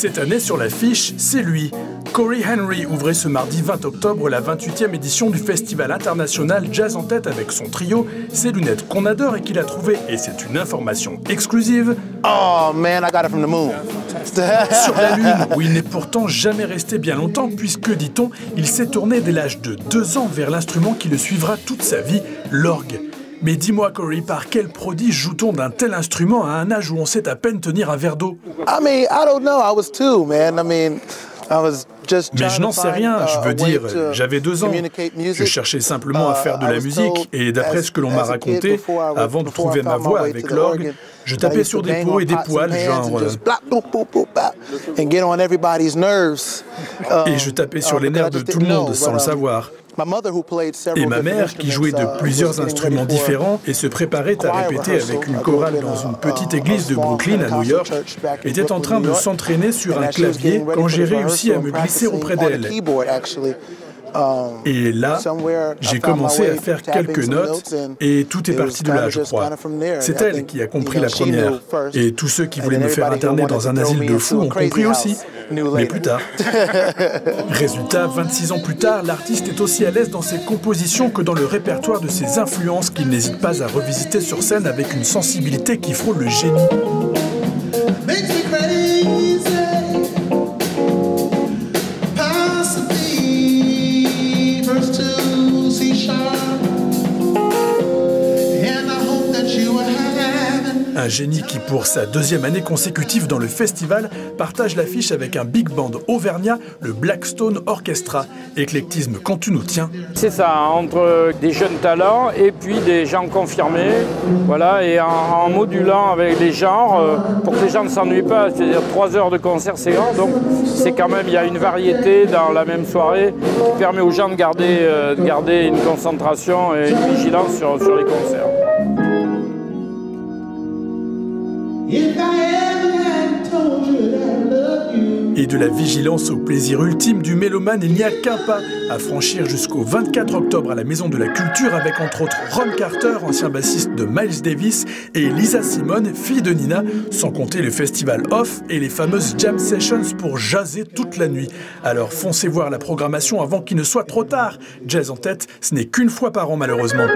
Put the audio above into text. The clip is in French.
Cette année, sur l'affiche, c'est lui. Corey Henry ouvrait ce mardi 20 octobre la 28e édition du Festival international Jazz en tête avec son trio, ses lunettes qu'on adore et qu'il a trouvées, et c'est une information exclusive, Oh man, I got it from the moon. sur la Lune, où il n'est pourtant jamais resté bien longtemps, puisque, dit-on, il s'est tourné dès l'âge de 2 ans vers l'instrument qui le suivra toute sa vie, l'orgue. Mais dis-moi, Corey, par quel prodige joue-t-on d'un tel instrument à un âge où on sait à peine tenir un verre d'eau? I don't know. I was 2, man. Mais je n'en sais rien, je veux dire, j'avais 2 ans. Je cherchais simplement à faire de la musique, et d'après ce que l'on m'a raconté, avant de trouver ma voix avec l'orgue, je tapais sur des pots et des poils, genre... Et je tapais sur les nerfs de tout le monde, sans le savoir. Et ma mère, qui jouait de plusieurs instruments différents et se préparait à répéter avec une chorale dans une petite église de Brooklyn, à New York, était en train de s'entraîner sur un clavier quand j'ai réussi à me glisser auprès d'elle. Et là, j'ai commencé à faire quelques notes et tout est parti de là, je crois. C'est elle qui a compris la première. Et tous ceux qui voulaient me faire interner dans un asile de fous ont compris aussi, mais plus tard. Résultat, 26 ans plus tard, l'artiste est aussi à l'aise dans ses compositions que dans le répertoire de ses influences qu'il n'hésite pas à revisiter sur scène avec une sensibilité qui frôle le génie. Un génie qui, pour sa 2e année consécutive dans le festival, partage l'affiche avec un big band auvergnat, le Blackstone Orchestra. Éclectisme quand tu nous tiens. C'est ça, entre des jeunes talents et puis des gens confirmés, voilà, et en modulant avec les genres, pour que les gens ne s'ennuient pas, c'est-à-dire 3 heures de concert, c'est grand, donc c'est quand même, il y a une variété dans la même soirée qui permet aux gens de garder une concentration et une vigilance sur les concerts. Et de la vigilance au plaisir ultime du mélomane, il n'y a qu'un pas à franchir jusqu'au 24 octobre à la Maison de la Culture avec entre autres Ron Carter, ancien bassiste de Miles Davis, et Lisa Simone, fille de Nina, sans compter le festival Off et les fameuses Jam Sessions pour jaser toute la nuit. Alors foncez voir la programmation avant qu'il ne soit trop tard. Jazz en tête, ce n'est qu'une fois par an malheureusement.